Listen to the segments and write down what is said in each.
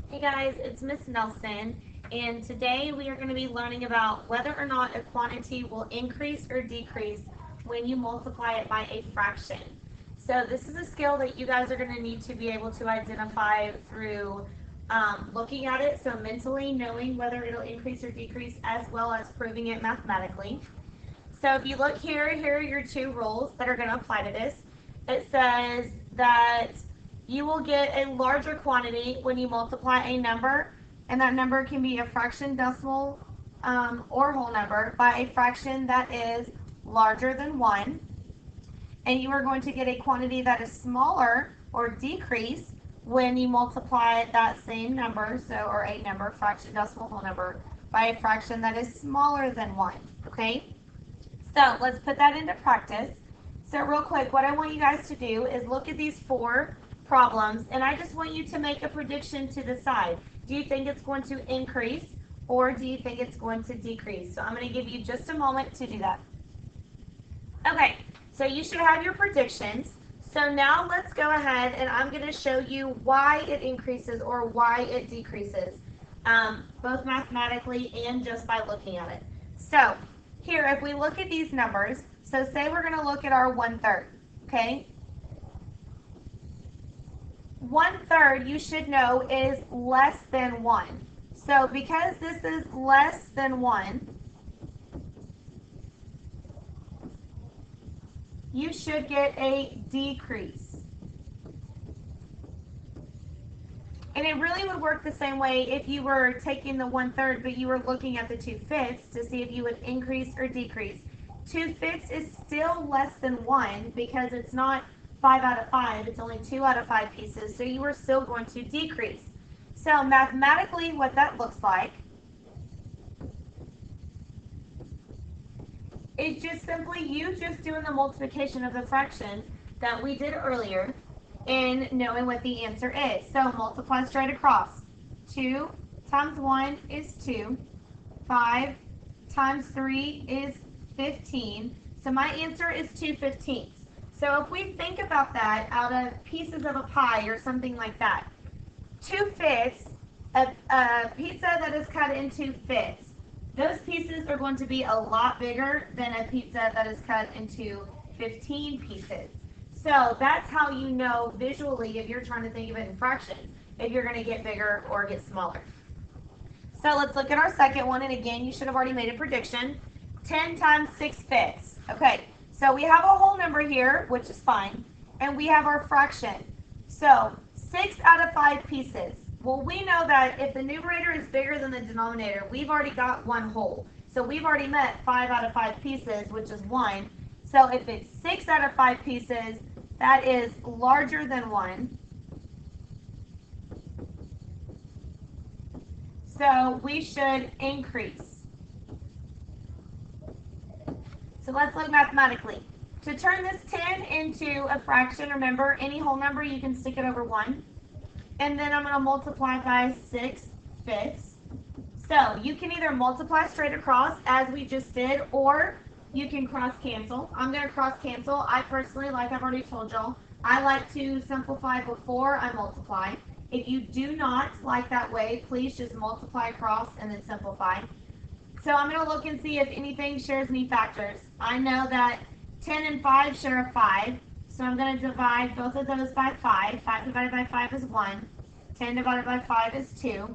Hey guys, it's Miss Nelson, and today we are going to be learning about whether or not a quantity will increase or decrease when you multiply it by a fraction. So this is a skill that you guys are going to need to be able to identify through looking at it, so mentally knowing whether it'll increase or decrease, as well as proving it mathematically. So if you look here are your two rules that are going to apply to this. It says that you will get a larger quantity when you multiply a number, and that number can be a fraction, decimal, or whole number, by a fraction that is larger than 1. And you are going to get a quantity that is smaller or decrease when you multiply that same number, or a number, fraction, decimal, whole number, by a fraction that is smaller than 1. Okay? So let's put that into practice. So real quick, what I want you guys to do is look at these 4 problems, and I just want you to make a prediction to the side. Do you think it's going to increase, or do you think it's going to decrease? So I'm going to give you just a moment to do that. Okay, so you should have your predictions. So now let's go ahead, and I'm going to show you why it increases or why it decreases, both mathematically and just by looking at it. So here, if we look at these numbers, so say we're going to look at our 1/3, okay? 1/3, you should know, is less than 1. So because this is less than 1, you should get a decrease. And it really would work the same way if you were taking the 1/3, but you were looking at the 2/5 to see if you would increase or decrease. 2/5 is still less than 1 because it's not 5 out of 5, it's only 2 out of 5 pieces, so you are still going to decrease. So mathematically, what that looks like is just simply you just doing the multiplication of the fraction that we did earlier and knowing what the answer is. So multiply straight across. 2 times 1 is 2. 5 times 3 is 15. So my answer is 2/15. So if we think about that out of pieces of a pie or something like that, 2/5, a pizza that is cut into fifths, those pieces are going to be a lot bigger than a pizza that is cut into 15 pieces. So that's how you know visually, if you're trying to think of it in fractions, if you're going to get bigger or get smaller. So let's look at our second one, and again, you should have already made a prediction. 10 times 6/5. Okay, so we have a whole number here, which is fine, and we have our fraction. So 6 out of 5 pieces. Well, we know that if the numerator is bigger than the denominator, we've already got one whole. So we've already met 5 out of 5 pieces, which is 1. So if it's 6 out of 5 pieces, that is larger than 1. So we should increase. So let's look mathematically. To turn this 10 into a fraction, remember, any whole number, you can stick it over 1. And then I'm going to multiply by 6/5. So you can either multiply straight across, as we just did, or you can cross cancel. I'm going to cross cancel. I personally, like I've already told y'all, I like to simplify before I multiply. If you do not like that way, please just multiply across and then simplify. So I'm going to look and see if anything shares any factors. I know that 10 and 5 share a 5, so I'm going to divide both of those by 5. 5 divided by 5 is 1. 10 divided by 5 is 2.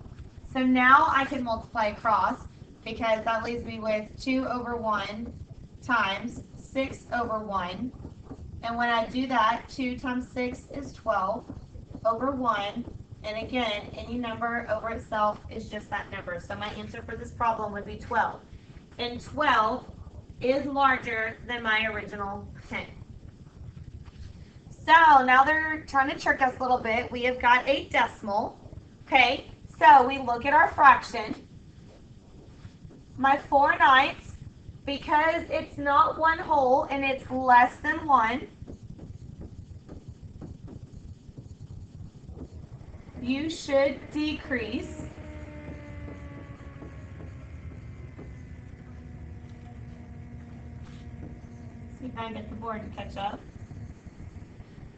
So now I can multiply across, because that leaves me with 2 over 1 times 6 over 1. And when I do that, 2 times 6 is 12 over 1. And again, any number over itself is just that number. So my answer for this problem would be 12. And 12 is larger than my original 10. So now they're trying to trick us a little bit. We have got a decimal. Okay, so we look at our fraction. My 4/9, because it's not one whole and it's less than 1, you should decrease. See if I can get the board to catch up.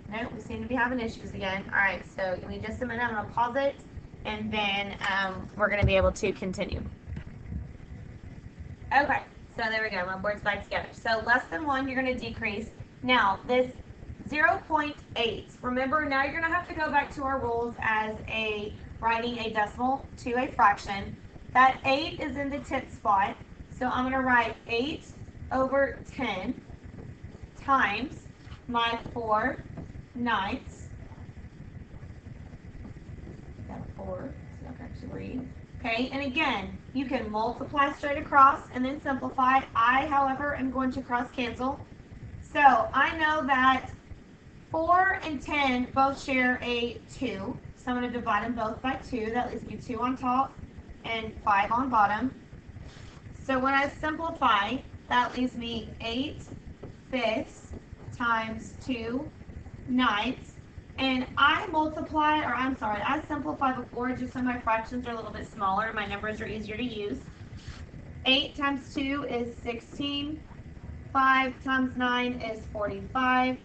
Nope, we seem to be having issues again. All right, so give me just a minute. I'm going to pause it and then we're going to be able to continue. Okay, so there we go. My board's back together. So less than 1, you're going to decrease. Now, this 0.8, remember, now you're going to have to go back to our rules as writing a decimal to a fraction. That 8 is in the 10th spot, so I'm going to write 8 over 10 times my 4 ninths. Got a 4, so I can actually read. Okay, and again, you can multiply straight across and then simplify. I, however, am going to cross cancel. So I know that 4 and 10 both share a 2. So I'm going to divide them both by 2. That leaves me 2 on top and 5 on bottom. So when I simplify, that leaves me 8/5 times 2 ninths. And I simplify before just so my fractions are a little bit smaller. My numbers are easier to use. 8 times 2 is 16. 5 times 9 is 45.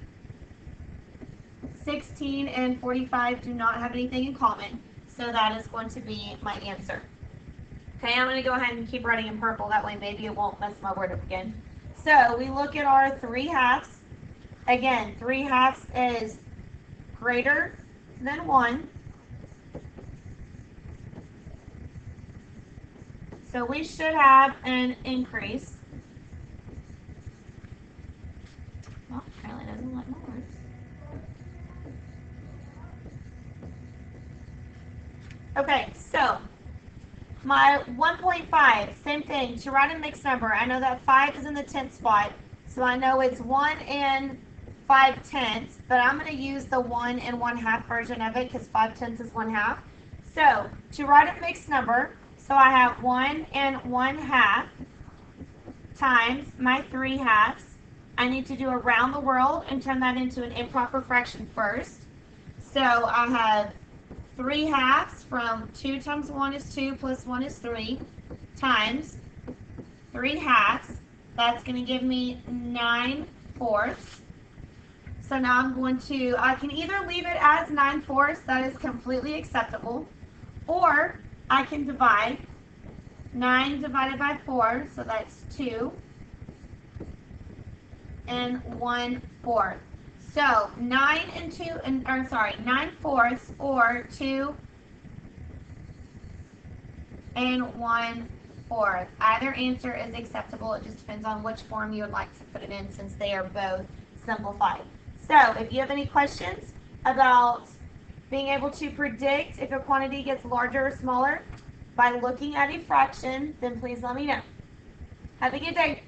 16 and 45 do not have anything in common, so that is going to be my answer. Okay, I'm going to go ahead and keep writing in purple. That way maybe it won't mess my word up again. So we look at our 3/2. Again, 3/2 is greater than 1. So we should have an increase. Well, apparently it doesn't like my words. Okay, so my 1.5, same thing. To write a mixed number, I know that 5 is in the 10th spot, so I know it's 1 and 5/10, but I'm going to use the 1 and 1/2 version of it because 5/10 is 1/2. So to write a mixed number, so I have 1 and 1/2 times my 3/2. I need to do around the world and turn that into an improper fraction first. So I have 3/2 from 2 times 1 is 2 plus 1 is 3 times 3/2. That's going to give me 9/4. So now I can either leave it as 9/4, that is completely acceptable, or I can divide 9 divided by 4, so that's 2 and 1/4. So 9/4 or 2 and 1/4. Either answer is acceptable. It just depends on which form you would like to put it in since they are both simplified. So if you have any questions about being able to predict if a quantity gets larger or smaller by looking at a fraction, then please let me know. Have a good day.